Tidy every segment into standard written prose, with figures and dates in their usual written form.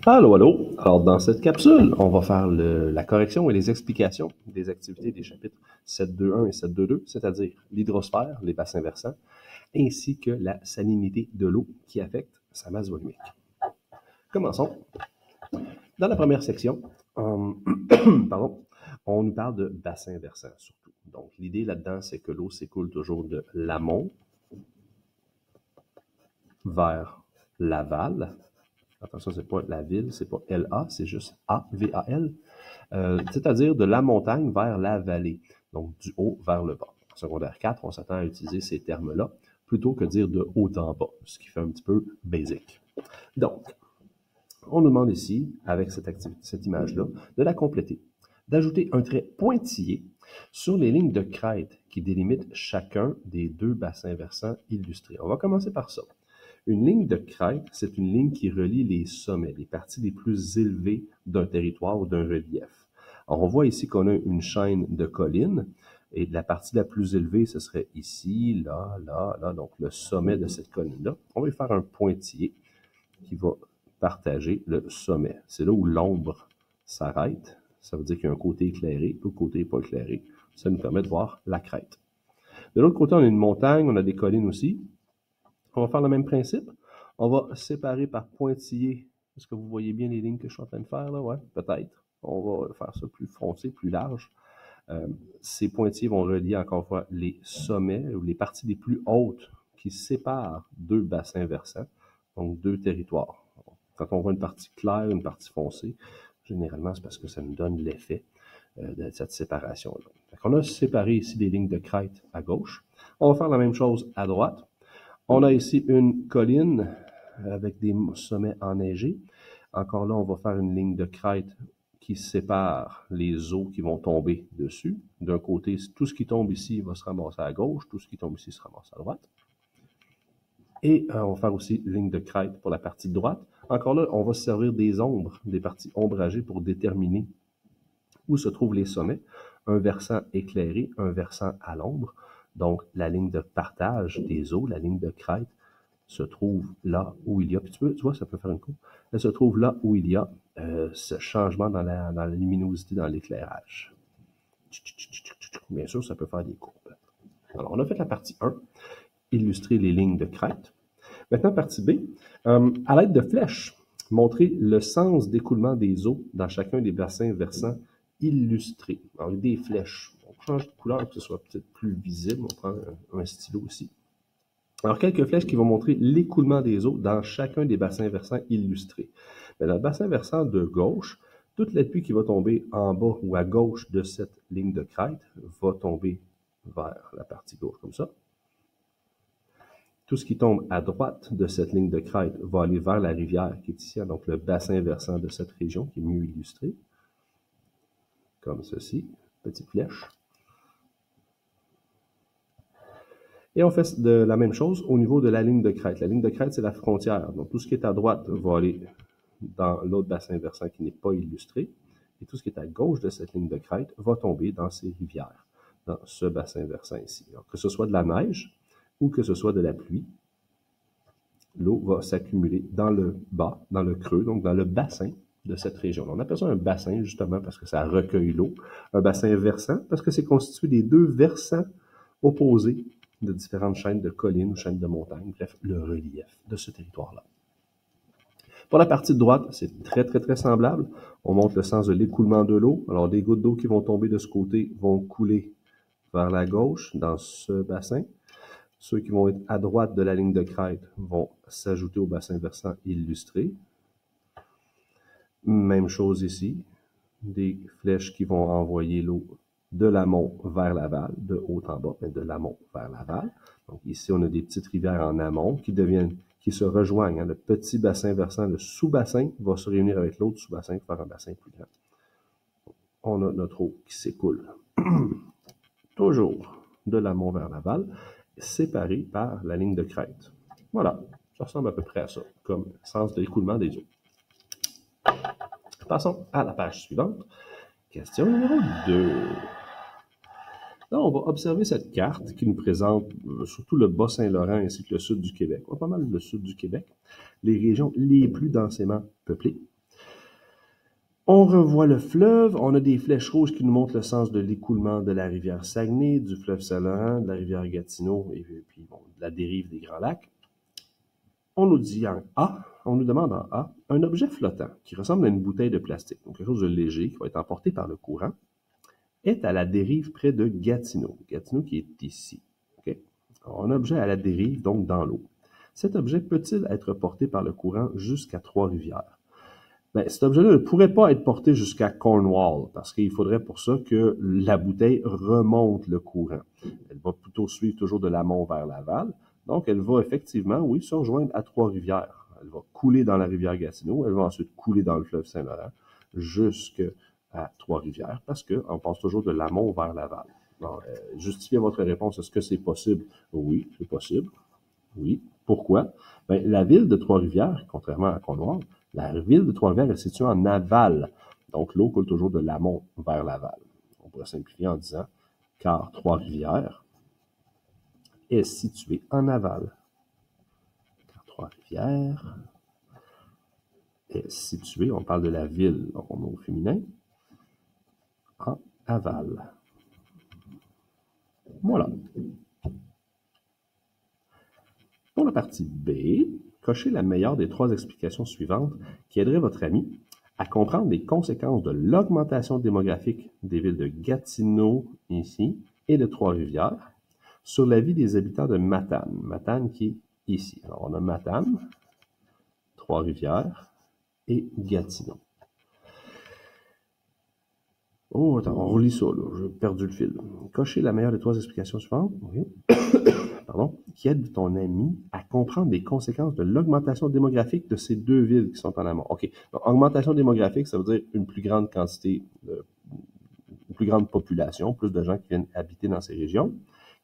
Allô, allô. Alors, dans cette capsule, on va faire la correction et les explications des activités des chapitres 7.2.1 et 7.2.2, c'est-à-dire l'hydrosphère, les bassins versants, ainsi que la salinité de l'eau qui affecte sa masse volumique. Commençons. Dans la première section, pardon, on nous parle de bassins versants surtout. Donc, l'idée là-dedans, c'est que l'eau s'écoule toujours de l'amont vers l'aval. Attention, c'est pas la ville, c'est pas LA, c'est juste A-V-A-L. C'est-à-dire de la montagne vers la vallée, donc du haut vers le bas. En secondaire 4, on s'attend à utiliser ces termes-là plutôt que dire de haut en bas, ce qui fait un petit peu basic. Donc, on nous demande ici, avec cette image-là, de la compléter, d'ajouter un trait pointillé sur les lignes de crête qui délimitent chacun des deux bassins versants illustrés. On va commencer par ça. Une ligne de crête, c'est une ligne qui relie les sommets, les parties les plus élevées d'un territoire ou d'un relief. Alors, on voit ici qu'on a une chaîne de collines, et la partie la plus élevée, ce serait ici, là, là, là, donc le sommet de cette colline-là. On va y faire un pointillé qui va partager le sommet. C'est là où l'ombre s'arrête. Ça veut dire qu'il y a un côté éclairé, l'autre côté pas éclairé. Ça nous permet de voir la crête. De l'autre côté, on a une montagne, on a des collines aussi. On va faire le même principe. On va séparer par pointillé. Est-ce que vous voyez bien les lignes que je suis en train de faire là? Ouais, peut-être. On va faire ça plus foncé, plus large. Ces pointillés vont relier encore une fois les sommets ou les parties les plus hautes qui séparent deux bassins versants, donc deux territoires. Quand on voit une partie claire, une partie foncée, généralement c'est parce que ça nous donne l'effet de cette séparation-là. On a séparé ici des lignes de crête à gauche. On va faire la même chose à droite. On a ici une colline avec des sommets enneigés. Encore là, on va faire une ligne de crête qui sépare les eaux qui vont tomber dessus. D'un côté, tout ce qui tombe ici va se ramasser à gauche, tout ce qui tombe ici se ramasse à droite. Et on va faire aussi une ligne de crête pour la partie droite. Encore là, on va se servir des ombres, des parties ombragées pour déterminer où se trouvent les sommets. Un versant éclairé, un versant à l'ombre. Donc, la ligne de partage des eaux, la ligne de crête, se trouve là où il y a, puis tu vois, ça peut faire une coupe, elle se trouve là où il y a ce changement dans la luminosité, dans l'éclairage. Bien sûr, ça peut faire des courbes. Alors, on a fait la partie 1, illustrer les lignes de crête. Maintenant, partie B, à l'aide de flèches, montrer le sens d'écoulement des eaux dans chacun des bassins versants illustrés. Alors, des flèches. On change de couleur pour que ce soit peut-être plus visible. On prend un stylo aussi. Alors, quelques flèches qui vont montrer l'écoulement des eaux dans chacun des bassins versants illustrés. Mais dans le bassin versant de gauche, toute la pluie qui va tomber en bas ou à gauche de cette ligne de crête va tomber vers la partie gauche, comme ça. Tout ce qui tombe à droite de cette ligne de crête va aller vers la rivière qui est ici, donc le bassin versant de cette région qui est mieux illustré, comme ceci, petite flèche. Et on fait de la même chose au niveau de la ligne de crête. La ligne de crête, c'est la frontière. Donc, tout ce qui est à droite va aller dans l'autre bassin versant qui n'est pas illustré. Et tout ce qui est à gauche de cette ligne de crête va tomber dans ces rivières, dans ce bassin versant ici. Alors, que ce soit de la neige ou que ce soit de la pluie, l'eau va s'accumuler dans le bas, dans le creux, donc dans le bassin de cette région. On appelle ça un bassin justement parce que ça recueille l'eau. Un bassin versant parce que c'est constitué des deux versants opposés de différentes chaînes de collines ou chaînes de montagnes, bref, le relief de ce territoire-là. Pour la partie de droite, c'est très, très, très semblable. On montre le sens de l'écoulement de l'eau. Alors, des gouttes d'eau qui vont tomber de ce côté vont couler vers la gauche dans ce bassin. Ceux qui vont être à droite de la ligne de crête vont s'ajouter au bassin versant illustré. Même chose ici. Des flèches qui vont envoyer l'eau de l'amont vers l'aval, de haut en bas, mais de l'amont vers l'aval. Donc ici, on a des petites rivières en amont qui se rejoignent. Le petit bassin versant, le sous-bassin, va se réunir avec l'autre sous-bassin pour faire un bassin plus grand. On a notre eau qui s'écoule toujours de l'amont vers l'aval, séparée par la ligne de crête. Voilà, ça ressemble à peu près à ça, comme sens de l'écoulement des eaux. Passons à la page suivante. Question numéro 2. Là, on va observer cette carte qui nous présente surtout le Bas-Saint-Laurent ainsi que le sud du Québec. Pas mal le sud du Québec, les régions les plus densément peuplées. On revoit le fleuve, on a des flèches rouges qui nous montrent le sens de l'écoulement de la rivière Saguenay, du fleuve Saint-Laurent, de la rivière Gatineau et puis bon, de la dérive des Grands Lacs. On nous dit en A, on nous demande en A, un objet flottant qui ressemble à une bouteille de plastique, donc quelque chose de léger qui va être emporté par le courant, est à la dérive près de Gatineau. Gatineau qui est ici. Okay? Alors, un objet à la dérive, donc dans l'eau. Cet objet peut-il être porté par le courant jusqu'à Trois-Rivières? Ben, cet objet-là ne pourrait pas être porté jusqu'à Cornwall, parce qu'il faudrait pour ça que la bouteille remonte le courant. Elle va plutôt suivre toujours de l'amont vers l'aval. Donc, elle va effectivement, oui, se rejoindre à Trois-Rivières. Elle va couler dans la rivière Gatineau, elle va ensuite couler dans le fleuve Saint-Laurent, jusqu'à Trois-Rivières, parce qu'on passe toujours de l'amont vers l'aval. Bon, justifiez votre réponse. Est-ce que c'est possible? Oui, c'est possible. Oui. Pourquoi? Ben, la ville de Trois-Rivières, contrairement à Cornwall, la ville de Trois-Rivières est située en aval. Donc, l'eau coule toujours de l'amont vers l'aval. On pourrait simplifier en disant, car Trois-Rivières est située en aval. Car Trois-Rivières est située, on parle de la ville, donc on met au féminin, en aval. Voilà. Pour la partie B, cochez la meilleure des trois explications suivantes qui aideraient votre ami à comprendre les conséquences de l'augmentation démographique des villes de Gatineau, ici, et de Trois-Rivières, sur la vie des habitants de Matane. Matane qui est ici. Alors, on a Matane, Trois-Rivières et Gatineau. Oh, attends, on relit ça, là. J'ai perdu le fil. Cochez la meilleure des trois explications suivantes. Oui. Pardon, qui aide ton ami à comprendre les conséquences de l'augmentation démographique de ces deux villes qui sont en amont. OK. Donc, augmentation démographique, ça veut dire une plus grande quantité, une plus grande population, plus de gens qui viennent habiter dans ces régions.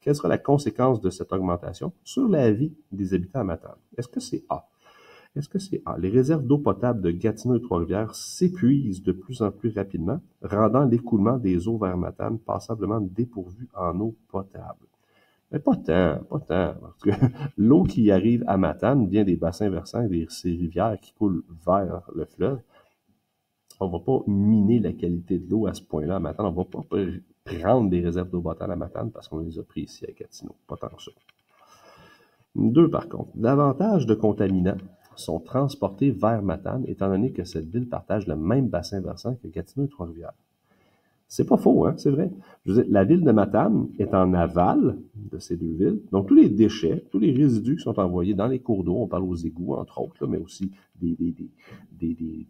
Quelle sera la conséquence de cette augmentation sur la vie des habitants à Matane? Est-ce que c'est A? Est-ce que c'est A? Les réserves d'eau potable de Gatineau et Trois-Rivières s'épuisent de plus en plus rapidement, rendant l'écoulement des eaux vers Matane passablement dépourvu en eau potable. Mais pas tant, parce que l'eau qui arrive à Matane vient des bassins versants et ces rivières qui coulent vers le fleuve. On ne va pas miner la qualité de l'eau à ce point-là à Matane. On ne va pas prendre des réserves d'eau potable à Matane parce qu'on les a pris ici à Gatineau. Pas tant que ça. 2, par contre, davantage de contaminants sont transportés vers Matane, étant donné que cette ville partage le même bassin versant que Gatineau et Trois-Rivières. C'est pas faux, hein, c'est vrai. Je veux dire, la ville de Matane est en aval de ces deux villes. Donc, tous les déchets, tous les résidus qui sont envoyés dans les cours d'eau, on parle aux égouts, entre autres, là, mais aussi des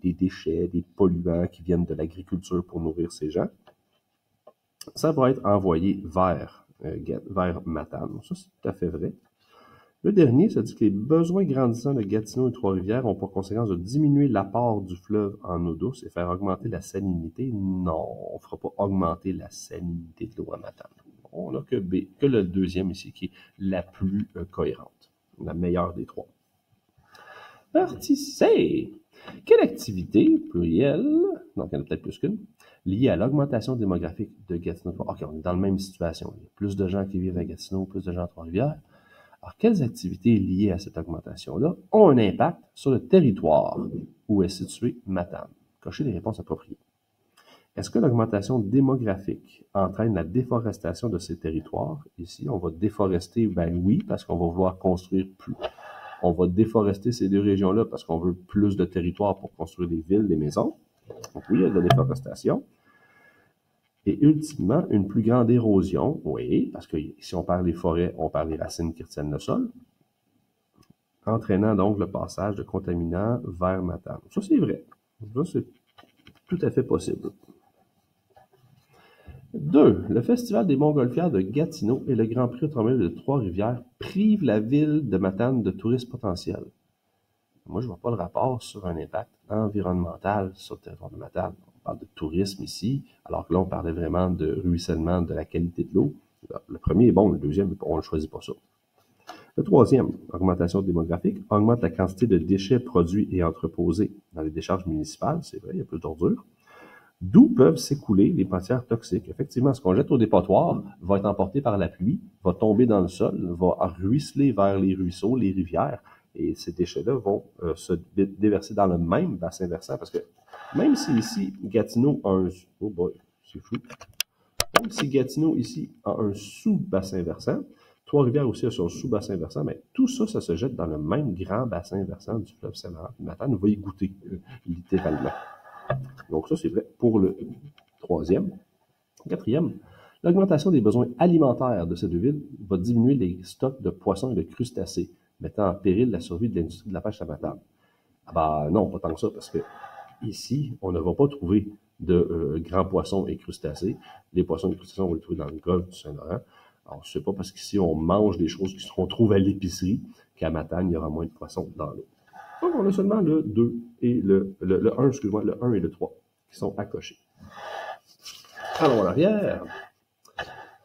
déchets, des polluants qui viennent de l'agriculture pour nourrir ces gens, ça va être envoyé vers Matane. Ça, c'est tout à fait vrai. Le dernier, ça dit que les besoins grandissants de Gatineau et Trois-Rivières ont pour conséquence de diminuer l'apport du fleuve en eau douce et faire augmenter la salinité. Non, on ne fera pas augmenter la salinité de l'eau à Matane. On n'a que B, que le deuxième ici, qui est la plus cohérente, la meilleure des trois. Partie C. Quelle activité, plurielle, donc il y en a peut-être plus qu'une, liée à l'augmentation démographique de Gatineau? OK, on est dans la même situation. Il y a plus de gens qui vivent à Gatineau, plus de gens à Trois-Rivières. Alors, quelles activités liées à cette augmentation-là ont un impact sur le territoire où est situé Matane? Cochez les réponses appropriées. Est-ce que l'augmentation démographique entraîne la déforestation de ces territoires? Ici, on va déforester, ben oui, parce qu'on va vouloir construire plus. On va déforester ces deux régions-là parce qu'on veut plus de territoire pour construire des villes, des maisons. Donc oui, il y a de la déforestation. Et ultimement, une plus grande érosion, oui, parce que si on perd les forêts, on perd les racines qui retiennent le sol, entraînant donc le passage de contaminants vers Matane. Ça, c'est vrai. Ça, c'est tout à fait possible. 2. Le Festival des Montgolfières de Gatineau et le Grand Prix automobile de Trois-Rivières privent la ville de Matane de touristes potentiels. Moi, je ne vois pas le rapport sur un impact environnemental sur le territoire de Matane. On parle de tourisme ici, alors que là, on parlait vraiment de ruissellement, de la qualité de l'eau. Le premier est bon, le deuxième, on ne choisit pas ça. Le troisième, augmentation démographique, augmente la quantité de déchets produits et entreposés dans les décharges municipales. C'est vrai, il y a plus d'ordures. d'où peuvent s'écouler les matières toxiques. Effectivement, ce qu'on jette au dépotoir va être emporté par la pluie, va tomber dans le sol, va ruisseler vers les ruisseaux, les rivières, et ces déchets-là vont se déverser dans le même bassin versant, parce que même si ici, Gatineau a un... Oh boy, c'est fou. Même si Gatineau, ici, a un sous-bassin versant, Trois-Rivières aussi a son sous-bassin versant, mais tout ça, ça se jette dans le même grand bassin versant du fleuve Saint-Laurent. Matane va y goûter, littéralement. Donc ça, c'est vrai pour le troisième. Quatrième, l'augmentation des besoins alimentaires de ces deux villes va diminuer les stocks de poissons et de crustacés, mettant en péril la survie de l'industrie de la pêche à Matane. Ah bah non, pas tant que ça, parce que ici, on ne va pas trouver de grands poissons et crustacés. Les poissons et crustacés, on va les trouver dans le golfe du Saint-Laurent. Alors, c'est pas parce qu'ici, on mange des choses qui qu'on trouve à l'épicerie qu'à Matane, il y aura moins de poissons dans l'eau. Donc, on a seulement le 2 et le 1, excuse-moi, le 1 et le 3 qui sont à cocher. Allons en arrière.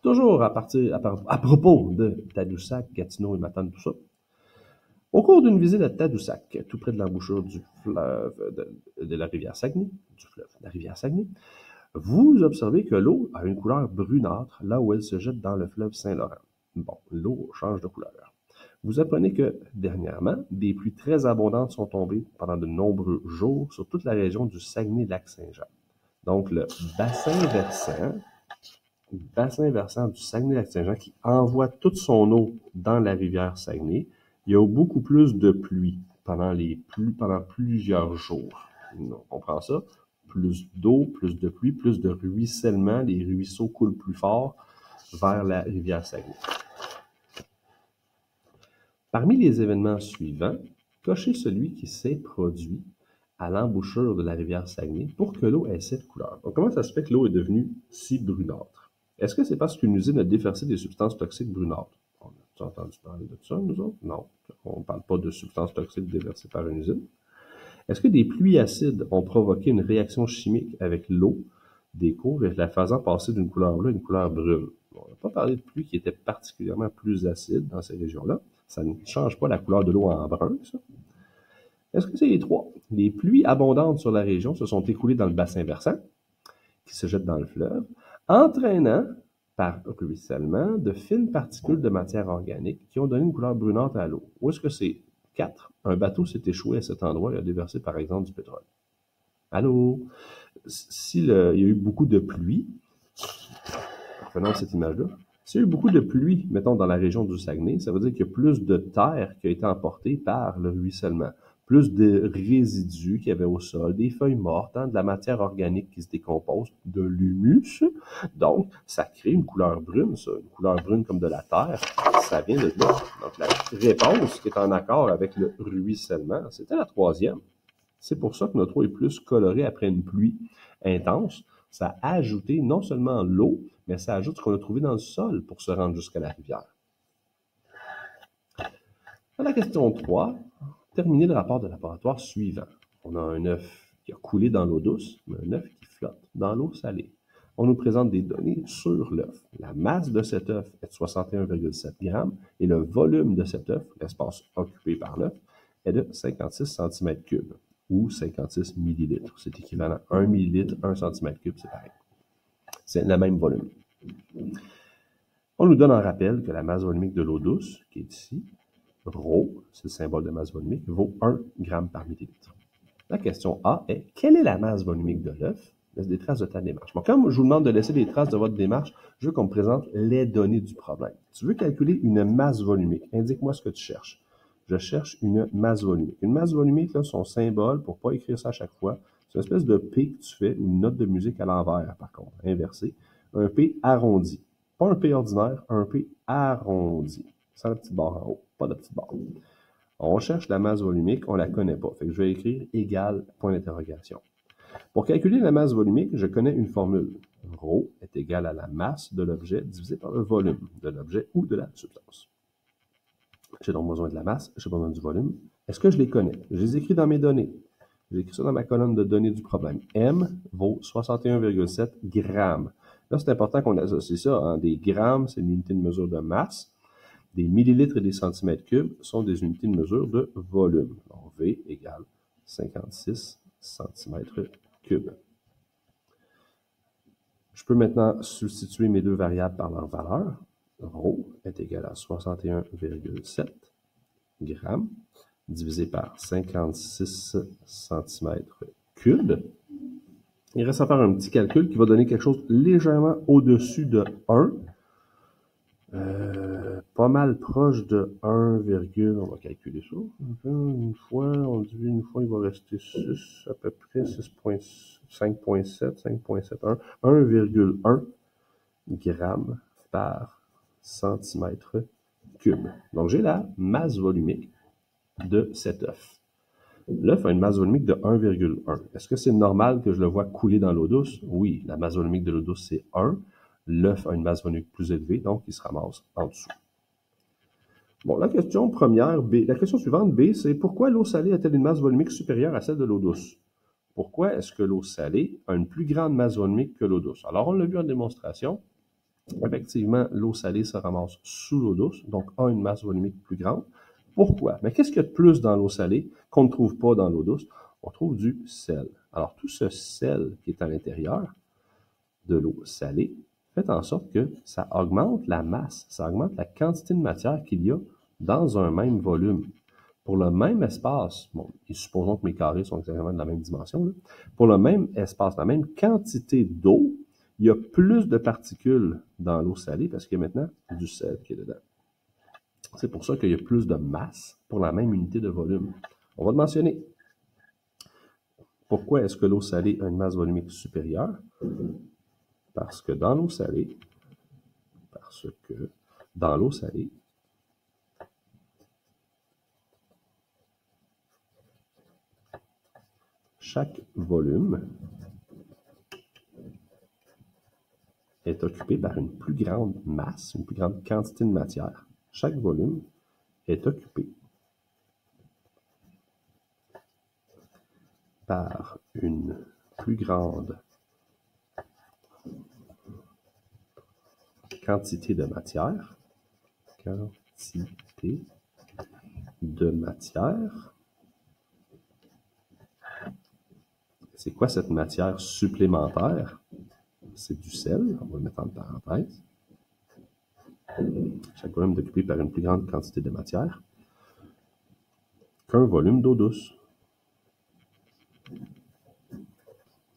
Toujours à propos de Tadoussac, Gatineau et Matane, tout ça. Au cours d'une visite à Tadoussac, tout près de l'embouchure du fleuve de la rivière Saguenay, vous observez que l'eau a une couleur brunâtre là où elle se jette dans le fleuve Saint-Laurent. Bon, l'eau change de couleur. Vous apprenez que, dernièrement, des pluies très abondantes sont tombées pendant de nombreux jours sur toute la région du Saguenay-Lac-Saint-Jean. Donc, le bassin versant du Saguenay-Lac-Saint-Jean qui envoie toute son eau dans la rivière Saguenay, il y a beaucoup plus de pluie pendant plusieurs jours. On comprend ça? Plus d'eau, plus de pluie, plus de ruissellement. Les ruisseaux coulent plus fort vers la rivière Saguenay. Parmi les événements suivants, cochez celui qui s'est produit à l'embouchure de la rivière Saguenay pour que l'eau ait cette couleur. Donc, comment ça se fait que l'eau est devenue si brunâtre? Est-ce que c'est parce qu'une usine a déversé des substances toxiques brunâtres? On a entendu parler de ça, nous autres? Non, on ne parle pas de substances toxiques déversées par une usine. Est-ce que des pluies acides ont provoqué une réaction chimique avec l'eau des cours et la faisant passer d'une couleur bleue à une couleur brune? On n'a pas parlé de pluies qui étaient particulièrement plus acides dans ces régions-là. Ça ne change pas la couleur de l'eau en brun, ça. Est-ce que c'est les trois? Les pluies abondantes sur la région se sont écoulées dans le bassin versant, qui se jette dans le fleuve, entraînant, par ruissellement, de fines particules de matière organique qui ont donné une couleur brunâtre à l'eau. Ou est-ce que c'est 4? Un bateau s'est échoué à cet endroit et a déversé, par exemple, du pétrole. Allô? S'il y a eu beaucoup de pluie, reprenons cette image-là, s'il y a eu beaucoup de pluie, mettons, dans la région du Saguenay, ça veut dire qu'il y a plus de terre qui a été emportée par le ruissellement. Plus de résidus qu'il y avait au sol, des feuilles mortes, de la matière organique qui se décompose, de l'humus. Donc, ça crée une couleur brune, ça, une couleur brune comme de la terre. Ça vient de là. Donc, la réponse qui est en accord avec le ruissellement, c'était la troisième. C'est pour ça que notre eau est plus colorée après une pluie intense. Ça a ajouté non seulement l'eau, mais ça ajoute ce qu'on a trouvé dans le sol pour se rendre jusqu'à la rivière. Dans la question 3, terminez le rapport de laboratoire suivant. On a un œuf qui a coulé dans l'eau douce, mais un œuf qui flotte dans l'eau salée. On nous présente des données sur l'œuf. La masse de cet œuf est de 61,7 grammes et le volume de cet œuf, l'espace occupé par l'œuf, est de 56 cm3 ou 56 millilitres. C'est équivalent à 1 millilitre, 1 cm3, c'est pareil. C'est le même volume. On nous donne en rappel que la masse volumique de l'eau douce, qui est ici, ρ, c'est le symbole de masse volumique, vaut 1 gramme par millilitre. La question A est, quelle est la masse volumique de l'œuf? Laisse des traces de ta démarche. Bon, comme je vous demande de laisser des traces de votre démarche, je veux qu'on me présente les données du problème. Tu veux calculer une masse volumique. Indique-moi ce que tu cherches. Je cherche une masse volumique. Une masse volumique, là, son symbole, pour ne pas écrire ça à chaque fois, c'est une espèce de P que tu fais, une note de musique à l'envers, par contre, inversée. Un P arrondi. Pas un P ordinaire, un P arrondi. Sans la petite barre en haut. Pas de petite barre. On cherche la masse volumique, on ne la connaît pas. Fait que je vais écrire égal, point d'interrogation. Pour calculer la masse volumique, je connais une formule. Ρ est égal à la masse de l'objet divisé par le volume de l'objet ou de la substance. J'ai donc besoin de la masse, j'ai besoin du volume. Est-ce que je les connais? Je les écris dans mes données. J'ai écrit ça dans ma colonne de données du problème. M vaut 61,7 grammes. Là, c'est important qu'on associe ça. Hein. Des grammes, c'est une unité de mesure de masse. Des millilitres et des centimètres cubes sont des unités de mesure de volume. Donc, V égale 56 centimètres cubes. Je peux maintenant substituer mes deux variables par leur valeur. Rho est égal à 61,7 grammes divisé par 56 cm3. Il reste à faire un petit calcul qui va donner quelque chose légèrement au-dessus de 1. Pas mal proche de 1, on va calculer ça. Une fois, on divise une fois, il va rester 6, à peu près 5,7, 1,1 grammes par centimètre cube. Donc, j'ai la masse volumique de cet œuf. L'œuf a une masse volumique de 1,1. Est-ce que c'est normal que je le vois couler dans l'eau douce? Oui, la masse volumique de l'eau douce, c'est 1. L'œuf a une masse volumique plus élevée, donc il se ramasse en dessous. Bon, la question première, B. La question suivante, B, c'est pourquoi l'eau salée a-t-elle une masse volumique supérieure à celle de l'eau douce? Pourquoi est-ce que l'eau salée a une plus grande masse volumique que l'eau douce? Alors, on l'a vu en démonstration. Effectivement, l'eau salée se ramasse sous l'eau douce, donc a une masse volumique plus grande. Pourquoi? Mais qu'est-ce qu'il y a de plus dans l'eau salée qu'on ne trouve pas dans l'eau douce? On trouve du sel. Alors, tout ce sel qui est à l'intérieur de l'eau salée fait en sorte que ça augmente la masse, ça augmente la quantité de matière qu'il y a dans un même volume. Pour le même espace, bon, et supposons que mes carrés sont exactement de la même dimension, là, pour le même espace, la même quantité d'eau, il y a plus de particules dans l'eau salée parce qu'il y a maintenant du sel qui est dedans. C'est pour ça qu'il y a plus de masse pour la même unité de volume. On va le mentionner. Pourquoi est-ce que l'eau salée a une masse volumique supérieure? Parce que dans l'eau salée, chaque volume est occupé par une plus grande masse, une plus grande quantité de matière. Chaque volume est occupé par une plus grande quantité de matière. C'est quoi cette matière supplémentaire? C'est du sel, on va le mettre en parenthèse. Chaque volume est occupé par une plus grande quantité de matière qu'un volume d'eau douce.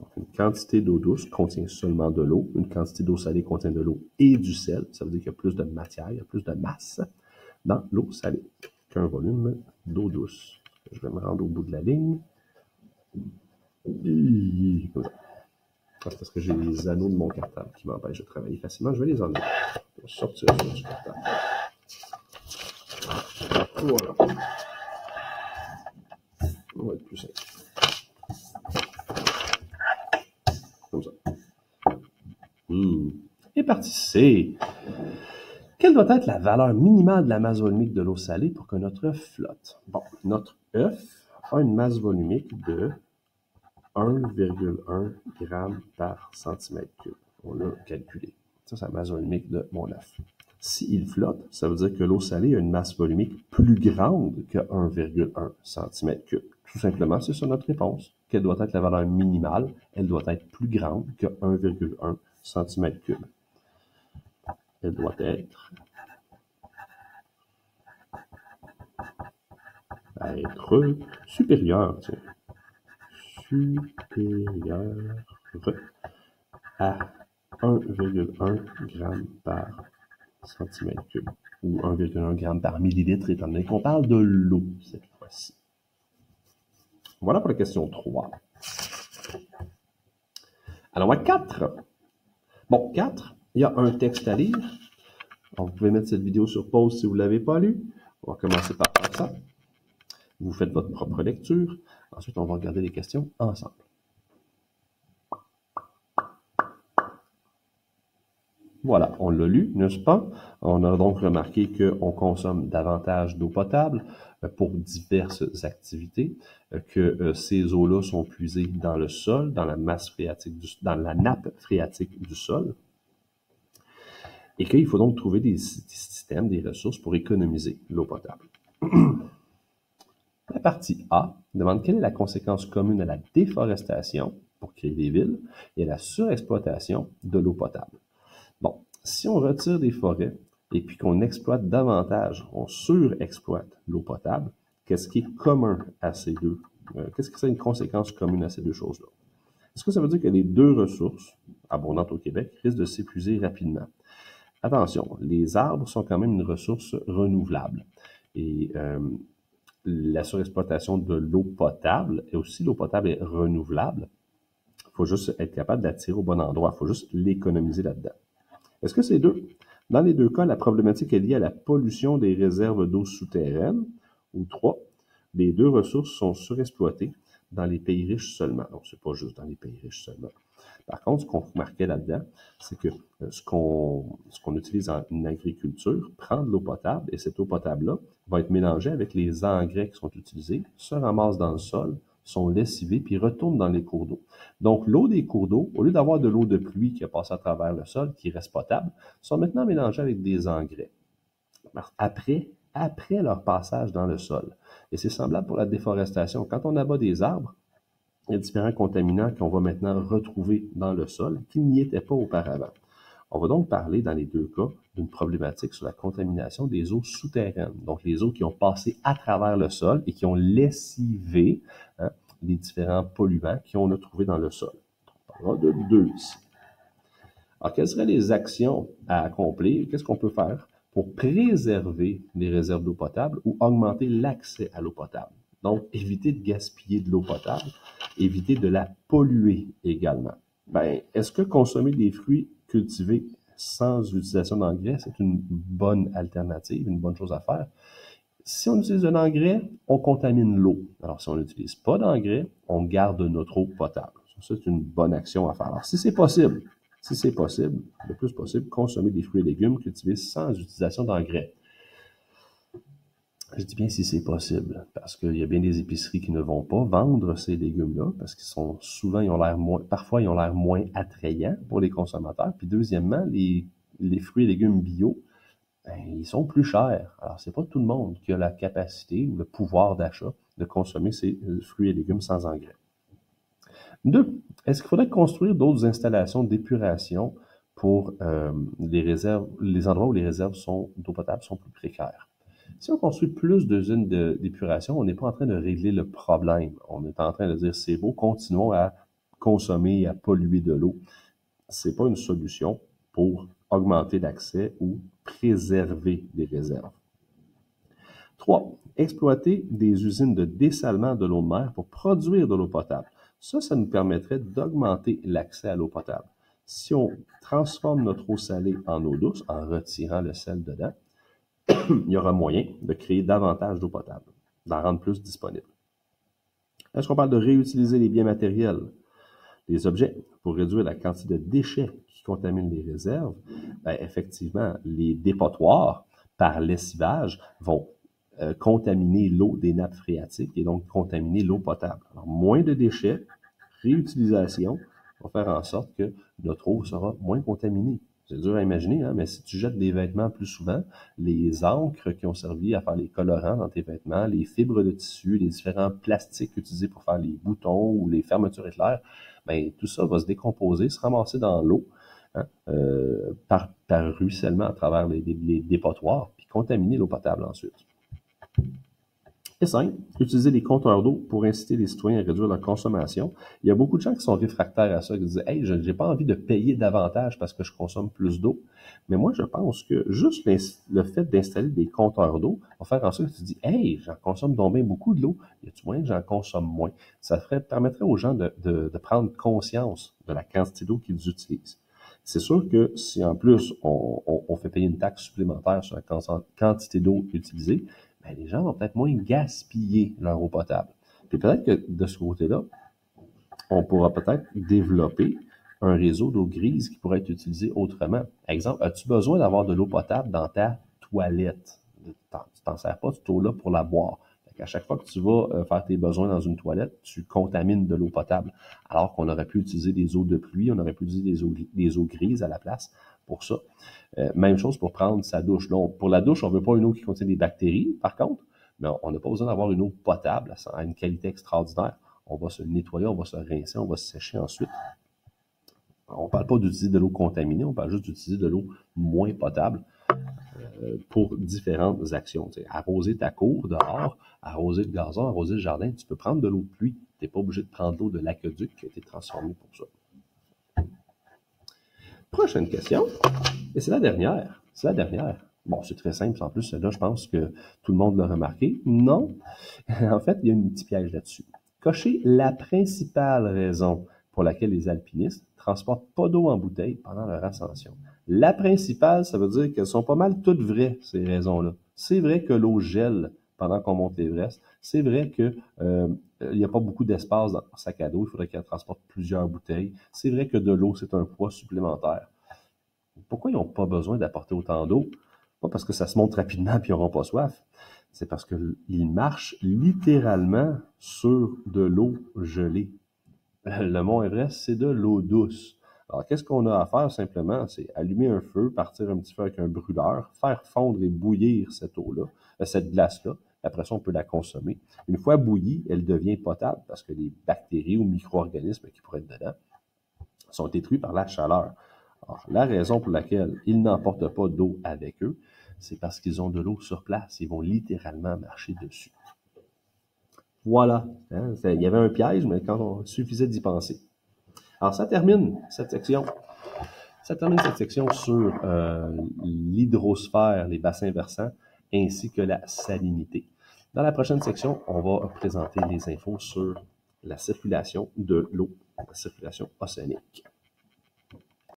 Donc, une quantité d'eau douce contient seulement de l'eau. Une quantité d'eau salée contient de l'eau et du sel. Ça veut dire qu'il y a plus de matière, il y a plus de masse dans l'eau salée qu'un volume d'eau douce. Je vais me rendre au bout de la ligne. C'est parce que j'ai les anneaux de mon cartable qui m'empêchent de travailler facilement. Je vais les enlever. Je vais sortir ça du cartable. Voilà. On va être plus simple. Comme ça. Et partie C. Quelle doit être la valeur minimale de la masse volumique de l'eau salée pour que notre œuf flotte? Bon, notre œuf a une masse volumique de 1,1 g par centimètre cube. On l'a calculé. Ça, c'est la masse volumique de mon œuf. S'il flotte, ça veut dire que l'eau salée a une masse volumique plus grande que 1,1 cm3. Tout simplement, c'est ça notre réponse. Quelle doit être la valeur minimale? Elle doit être plus grande que 1,1 cm3. Elle doit être supérieure. Supérieure à 1,1 g par centimètre cube ou 1,1 g par millilitre, étant donné qu'on parle de l'eau cette fois-ci. Voilà pour la question 3. Alors, à 4. Bon, 4, il y a un texte à lire. Donc, vous pouvez mettre cette vidéo sur pause si vous ne l'avez pas lu. On va commencer par faire ça. Vous faites votre propre lecture. Ensuite, on va regarder les questions ensemble. Voilà, on l'a lu, n'est-ce pas? On a donc remarqué qu'on consomme davantage d'eau potable pour diverses activités, que ces eaux-là sont puisées dans le sol, dans la masse phréatique, dans la nappe phréatique du sol, et qu'il faut donc trouver des systèmes, des ressources pour économiser l'eau potable. La partie A demande quelle est la conséquence commune à la déforestation pour créer des villes et la surexploitation de l'eau potable. Bon, si on retire des forêts et puis qu'on exploite davantage, on surexploite l'eau potable, qu'est-ce qui est commun à ces deux? Qu'est-ce que c'est une conséquence commune à ces deux choses-là? Est-ce que ça veut dire que les deux ressources abondantes au Québec risquent de s'épuiser rapidement? Attention, les arbres sont quand même une ressource renouvelable. Et la surexploitation de l'eau potable, et aussi l'eau potable est renouvelable, il faut juste être capable d'attirer au bon endroit, il faut juste l'économiser là-dedans. Est-ce que c'est deux? Dans les deux cas, la problématique est liée à la pollution des réserves d'eau souterraines. Ou trois, les deux ressources sont surexploitées dans les pays riches seulement. Donc, c'est pas juste dans les pays riches seulement. Par contre, ce qu'on remarquait là-dedans, c'est que ce qu'on utilise en agriculture prend de l'eau potable et cette eau potable-là va être mélangée avec les engrais qui sont utilisés, se ramassent dans le sol, sont lessivés puis retournent dans les cours d'eau. Donc, l'eau des cours d'eau, au lieu d'avoir de l'eau de pluie qui a passé à travers le sol, qui reste potable, sont maintenant mélangées avec des engrais. Après leur passage dans le sol. Et c'est semblable pour la déforestation. Quand on abat des arbres, il y a différents contaminants qu'on va maintenant retrouver dans le sol qui n'y étaient pas auparavant. On va donc parler dans les deux cas d'une problématique sur la contamination des eaux souterraines, donc les eaux qui ont passé à travers le sol et qui ont lessivé les différents polluants qu'on a trouvés dans le sol. On parlera de deux ici. Alors, quelles seraient les actions à accomplir? Qu'est-ce qu'on peut faire pour préserver les réserves d'eau potable ou augmenter l'accès à l'eau potable? Donc, éviter de gaspiller de l'eau potable, éviter de la polluer également. Est-ce que consommer des fruits cultivés sans utilisation d'engrais, c'est une bonne alternative, une bonne chose à faire? Si on utilise de l'engrais, on contamine l'eau. Alors, si on n'utilise pas d'engrais, on garde notre eau potable. Ça, c'est une bonne action à faire. Alors, si c'est possible, le plus possible, consommer des fruits et légumes cultivés sans utilisation d'engrais. Je dis bien si c'est possible, parce qu'il y a bien des épiceries qui ne vont pas vendre ces légumes-là, parce qu'ils sont souvent, parfois ils ont l'air moins attrayants pour les consommateurs. Puis deuxièmement, les fruits et légumes bio, ils sont plus chers. Alors, c'est pas tout le monde qui a la capacité ou le pouvoir d'achat de consommer ces fruits et légumes sans engrais. 2. Est-ce qu'il faudrait construire d'autres installations d'épuration pour les endroits où les réserves d'eau potable sont plus précaires? Si on construit plus d'usines d'épuration, on n'est pas en train de régler le problème. On est en train de dire, c'est beau, continuons à consommer, à polluer de l'eau. C'est pas une solution pour augmenter l'accès ou préserver les réserves. 3. Exploiter des usines de dessalement de l'eau de mer pour produire de l'eau potable. Ça nous permettrait d'augmenter l'accès à l'eau potable. Si on transforme notre eau salée en eau douce, en retirant le sel dedans, il y aura moyen de créer davantage d'eau potable, d'en rendre plus disponible. Est-ce qu'on parle de réutiliser les biens matériels, les objets, pour réduire la quantité de déchets qui contaminent les réserves? Effectivement, les dépotoirs, par lessivage, vont contaminer l'eau des nappes phréatiques et donc contaminer l'eau potable. Alors, moins de déchets, réutilisation, va faire en sorte que notre eau sera moins contaminée. C'est dur à imaginer, mais si tu jettes des vêtements plus souvent, les encres qui ont servi à faire les colorants dans tes vêtements, les fibres de tissu, les différents plastiques utilisés pour faire les boutons ou les fermetures éclairs, tout ça va se décomposer, se ramasser dans l'eau par ruissellement à travers les dépotoirs, puis contaminer l'eau potable ensuite. Et 5, utiliser les compteurs d'eau pour inciter les citoyens à réduire leur consommation. Il y a beaucoup de gens qui sont réfractaires à ça, qui disent « Hey, je n'ai pas envie de payer davantage parce que je consomme plus d'eau. » Mais moi, je pense que juste le fait d'installer des compteurs d'eau va faire en sorte que tu te dis « Hey, j'en consomme donc bien beaucoup de l'eau. Y a-tu moyen que j'en consomme moins? » Ça permettrait aux gens de prendre conscience de la quantité d'eau qu'ils utilisent. C'est sûr que si en plus on fait payer une taxe supplémentaire sur la quantité d'eau utilisée, les gens vont peut-être moins gaspiller leur eau potable. Puis peut-être que de ce côté-là, on pourra peut-être développer un réseau d'eau grise qui pourrait être utilisé autrement. Exemple, as-tu besoin d'avoir de l'eau potable dans ta toilette? Tu t'en sers pas cette eau-là pour la boire. À chaque fois que tu vas faire tes besoins dans une toilette, tu contamines de l'eau potable. Alors qu'on aurait pu utiliser des eaux de pluie, on aurait pu utiliser des eaux grises à la place pour ça. Même chose pour prendre sa douche. Là, pour la douche, on veut pas une eau qui contient des bactéries, par contre, mais on n'a pas besoin d'avoir une eau potable à une qualité extraordinaire. on va se nettoyer, on va se rincer, on va se sécher ensuite. On ne parle pas d'utiliser de l'eau contaminée, on parle juste d'utiliser de l'eau moins potable pour différentes actions. Tu sais, arroser ta cour dehors, arroser le gazon, arroser le jardin, tu peux prendre de l'eau de pluie. Tu n'es pas obligé de prendre l'eau de l'aqueduc qui a été transformée pour ça. Prochaine question, et c'est la dernière. C'est la dernière. Bon, c'est très simple. En plus, celle-là, je pense que tout le monde l'a remarqué. Non. En fait, il y a un petit piège là-dessus. Cochez la principale raison pour laquelle les alpinistes transportent pas d'eau en bouteille pendant leur ascension. La principale, ça veut dire qu'elles sont pas mal toutes vraies, ces raisons-là. C'est vrai que l'eau gèle pendant qu'on monte l'Everest. C'est vrai que il n'y a pas beaucoup d'espace dans leur sac à dos. Il faudrait qu'elles transportent plusieurs bouteilles. C'est vrai que de l'eau, c'est un poids supplémentaire. Pourquoi ils n'ont pas besoin d'apporter autant d'eau? Pas parce que ça se monte rapidement et ils n'auront pas soif. C'est parce qu'ils marchent littéralement sur de l'eau gelée. Le mont Everest, c'est de l'eau douce. Alors, qu'est-ce qu'on a à faire simplement? C'est allumer un feu, partir un petit feu avec un brûleur, faire fondre et bouillir cette eau-là, cette glace-là. Après ça, on peut la consommer. Une fois bouillie, elle devient potable parce que les bactéries ou micro-organismes qui pourraient être dedans sont détruits par la chaleur. Alors, la raison pour laquelle ils n'emportent pas d'eau avec eux, c'est parce qu'ils ont de l'eau sur place. Ils vont littéralement marcher dessus. Voilà. Hein? Il y avait un piège, mais quand il suffisait d'y penser. Alors, ça termine cette section. Ça termine cette section sur l'hydrosphère, les bassins versants, ainsi que la salinité. Dans la prochaine section, on va présenter les infos sur la circulation de l'eau, la circulation océanique.